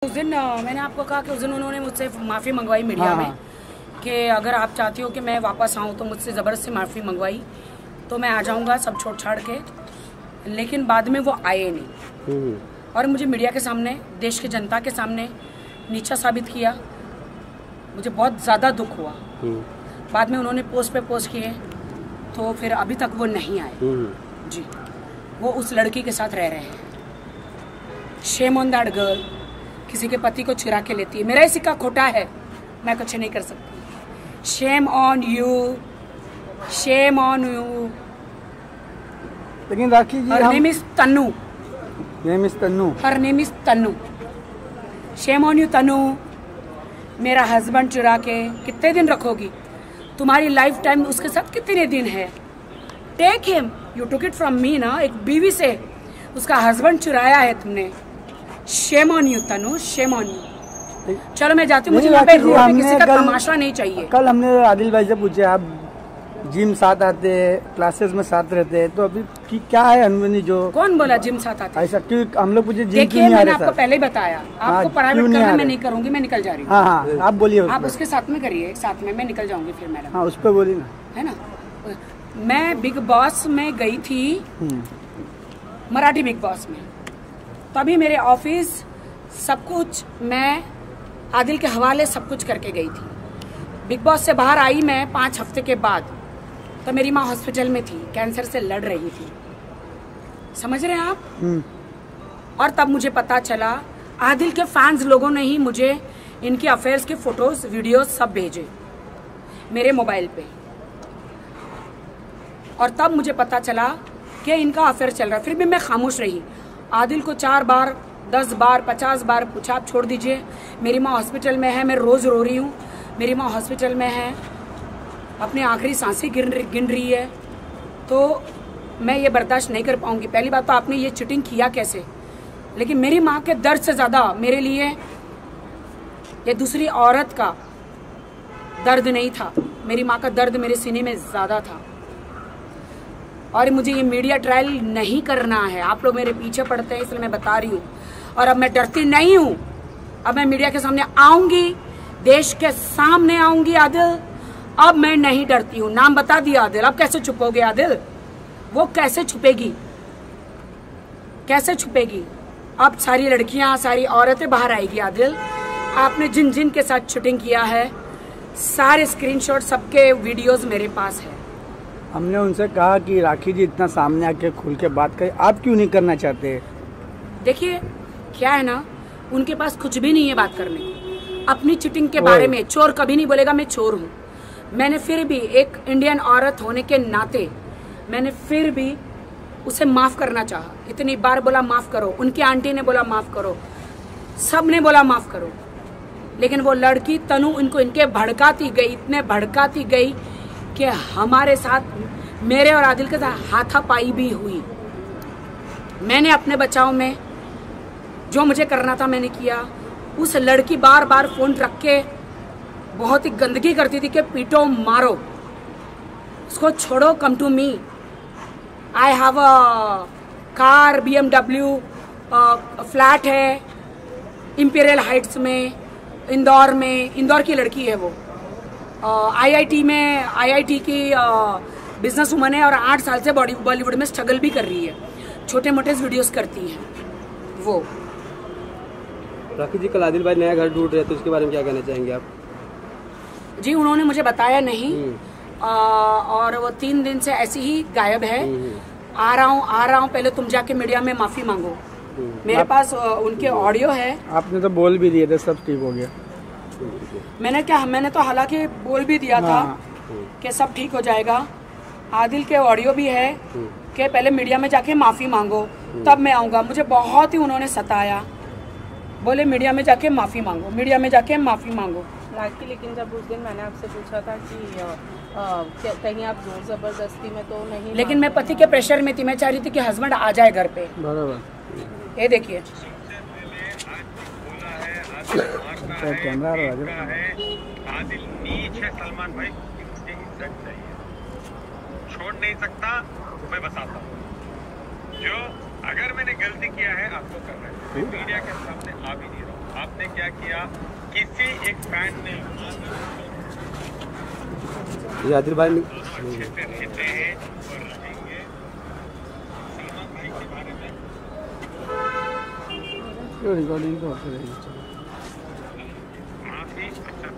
उस दिन मैंने आपको कहा कि उस दिन उन्होंने मुझसे माफ़ी मंगवाई मीडिया में कि अगर आप चाहती हो कि मैं वापस आऊँ तो मुझसे ज़बरदस्ती माफ़ी मंगवाई तो मैं आ जाऊँगा सब छोड़ छाड़ के, लेकिन बाद में वो आए नहीं और मुझे मीडिया के सामने, देश की जनता के सामने नीचा साबित किया। मुझे बहुत ज़्यादा दुख हुआ। बाद में उन्होंने पोस्ट पे पोस्ट किए तो फिर अभी तक वो नहीं आए जी। वो उस लड़की के साथ रह रहे हैं। शेम ऑन दैट गर्ल, किसी के पति को चुरा के लेती है। मेरा ही सिक्का खोटा है, मैं कुछ नहीं कर सकती। Shame on you, shame on you. लेकिन Rakhi ji, her name is Tannu, her name is Tannu. Shame on you Tannu. मेरा हस्बैंड चुरा के कितने दिन रखोगी? तुम्हारी लाइफ टाइम उसके साथ कितने दिन है? Take him, you took it from me ना। एक बीवी से उसका हस्बैंड चुराया है तुमने। Shame on you Tanu, shame on you. चलो मैं जाती हूँ, मुझे यहाँ पे रोड पे किसी का तमाशा नहीं चाहिए। कल हमने आदिल भाई से पूछे, आप जिम साथ आते हैं, क्लासेस में साथ रहते हैं, तो अभी की क्या है अनबनी? जो कौन बोला जिम साथ आते? ऐसा क्यों? हम लोग पूछे जिम क्यों देखिए, नहीं आ रहे? मैंने आपको पहले ही बताया, आपको प्राइवेट करना मैं नहीं करूंगी, मैं निकल जा रही हूँ। हाँ, आप बोलिए। आप उसके साथ में करिए, साथ में मैं निकल जाऊंगी फिर मैडम। हाँ, उस पर बोलिए ना, है ना। मैं बिग बॉस में गई थी, मराठी बिग बॉस में, तभी मेरे ऑफिस सब कुछ मैं आदिल के हवाले सब कुछ करके गई थी। बिग बॉस से बाहर आई मैं 5 हफ्ते के बाद, तो मेरी माँ हॉस्पिटल में थी, कैंसर से लड़ रही थी। समझ रहे हैं आप? और तब मुझे पता चला, आदिल के फैंस लोगों ने ही मुझे इनके अफेयर्स के फोटोज वीडियोस सब भेजे मेरे मोबाइल पे, और तब मुझे पता चला कि इनका अफेयर चल रहा है। फिर भी मैं खामोश रही। आदिल को 4 बार, 10 बार, 50 बार पूछा, आप छोड़ दीजिए, मेरी माँ हॉस्पिटल में है, मैं रोज रो रही हूँ, मेरी माँ हॉस्पिटल में है, अपनी आखिरी सांसें गिन रही है, तो मैं ये बर्दाश्त नहीं कर पाऊंगी। पहली बात तो आपने ये चीटिंग किया कैसे? लेकिन मेरी माँ के दर्द से ज़्यादा मेरे लिए ये दूसरी औरत का दर्द नहीं था। मेरी माँ का दर्द मेरे सीने में ज़्यादा था। और मुझे ये मीडिया ट्रायल नहीं करना है। आप लोग मेरे पीछे पड़ते हैं, इसलिए मैं बता रही हूँ। और अब मैं डरती नहीं हूँ। अब मैं मीडिया के सामने आऊंगी, देश के सामने आऊंगी आदिल। अब मैं नहीं डरती हूँ। नाम बता दिया आदिल। अब कैसे छुपोगे आदिल? वो कैसे छुपेगी? कैसे छुपेगी? अब सारी लड़कियां, सारी औरतें बाहर आएगी आदिल। आपने जिन जिन के साथ शूटिंग किया है, सारे स्क्रीनशॉट, सबके वीडियोस मेरे पास है। हमने उनसे कहा कि राखी जी इतना सामने आके खुल के बात करें, आप क्यों नहीं करना चाहते? देखिए क्या है ना, उनके पास कुछ भी नहीं है बात करने को अपनी चीटिंग के बारे में। चोर कभी नहीं बोलेगा मैं चोर हूँ। मैंने फिर भी एक इंडियन औरत होने के नाते मैंने फिर भी उसे माफ करना चाहा। इतनी बार बोला माफ करो, उनकी आंटी ने बोला माफ करो, सब ने बोला माफ करो, लेकिन वो लड़की तनु इनको इनके भड़काती गई, इतने भड़काती गई कि हमारे साथ, मेरे और आदिल के साथ हाथापाई भी हुई। मैंने अपने बचाव में जो मुझे करना था मैंने किया। उस लड़की बार बार फोन रख के बहुत ही गंदगी करती थी कि पीटो, मारो, उसको छोड़ो, come to me, I have a car, BMW, flat है इंपीरियल हाइट्स में, इंदौर में। इंदौर की लड़की है वो, IIT में, IIT की बिजनेस वुमन है और 8 साल से बॉलीवुड में स्ट्रगल भी कर रही है। छोटे मोटे वीडियोस करती है वो। राखी जी, कल आदिल भाई नया घर ढूंढ रहे थे, उसके बारे में क्या कहना चाहेंगे आप? जी, उन्होंने मुझे बताया नहीं, और वो 3 दिन से ऐसे ही गायब है। आ रहा हूँ, पहले तुम जाके मीडिया में माफी मांगो। मेरे पास उनके ऑडियो है। आपने तो बोल भी दिए थे, सब ठीक हो गया। मैंने तो हालांकि बोल भी दिया था कि सब ठीक हो जाएगा। आदिल के ऑडियो भी है कि पहले मीडिया में जाके माफी मांगो, तब मैं आऊंगा। मुझे बहुत ही उन्होंने सताया, बोले मीडिया में जाके माफी मांगो, मीडिया में जाके माफी मांगो। राखी, लेकिन जब उस दिन मैंने आपसे पूछा था कि कहीं आप जोर जबरदस्ती में तो नहीं, लेकिन मैं पति के प्रेशर में थी। मैं चाह रही थी कि हस्बैंड आ जाए घर पे। बराबर। ये देखिए, कैमरा है आदिल नीच है, सलमान भाई मुझे इज्जत चाहिए, छोड़ नहीं सकता। मैं बताता हूँ, जो अगर मैंने गलती किया है आपको करना है, मीडिया के सामने आ भी नहीं रहा हूँ। आपने क्या किया, किसी एक फैन ने ये आदिल भाई अच्छे से रहते हैं और रहेंगे। सलमान भाई के बारे में रिकॉर्डिंग तो होती रहेगी। माफी, अच्छा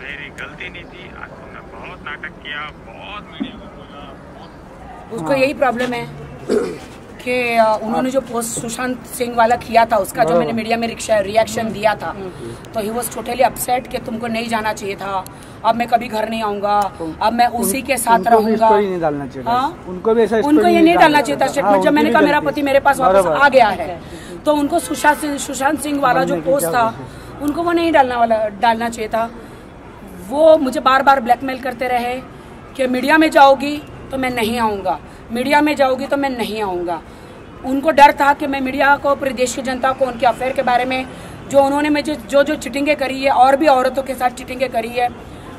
मेरी गलती नहीं थी। आज तुमने बहुत नाटक किया, बहुत मीडिया में बोला, उसको यही प्रॉब्लम है कि उन्होंने जो पोस्ट सुशांत सिंह वाला किया था, उसका जो मैंने मीडिया में रिएक्शन दिया था, तो ही वॉज टोटली अपसेट कि तुमको नहीं जाना चाहिए था, अब मैं कभी घर नहीं आऊंगा, अब मैं उसी के साथ रहूंगा। नहीं डालना चाहिए। उनको भी ऐसा उनको ये नहीं डालना चाहिए था स्टेटमेंट। जब मैंने कहा मेरा पति मेरे पास वापस आ गया है, तो उनको सुशांत सिंह वाला जो पोस्ट था, उनको वो नहीं डालना चाहिए था। वो मुझे बार बार ब्लैकमेल करते रहे कि मीडिया में जाओगी तो मैं नहीं आऊँगा, मीडिया में जाओगी तो मैं नहीं आऊँगा। उनको डर था कि मैं मीडिया को, पूरे देश की जनता को उनके अफेयर के बारे में, जो उन्होंने मुझे जो चिटिंगें करी है और भी औरतों के साथ चिटिंगें करी है,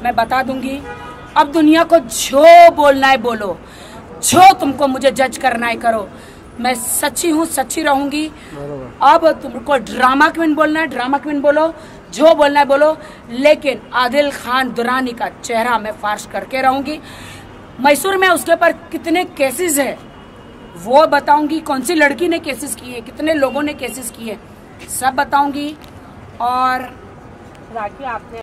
मैं बता दूंगी। अब दुनिया को जो बोलना है बोलो, जो तुमको मुझे जज करना है करो, मैं सच्ची हूँ, सच्ची रहूंगी। अब तुमको ड्रामा क्वीन बोलना है, ड्रामा क्वीन बोलो, जो बोलना है बोलो, लेकिन आदिल खान दुरानी का चेहरा मैं फार्श करके रहूंगी। मैसूर में उसके ऊपर कितने केसेस है वो बताऊंगी, कौन सी लड़की ने केसेस किए, कितने लोगों ने केसेस किए, सब बताऊंगी। और राखी आपने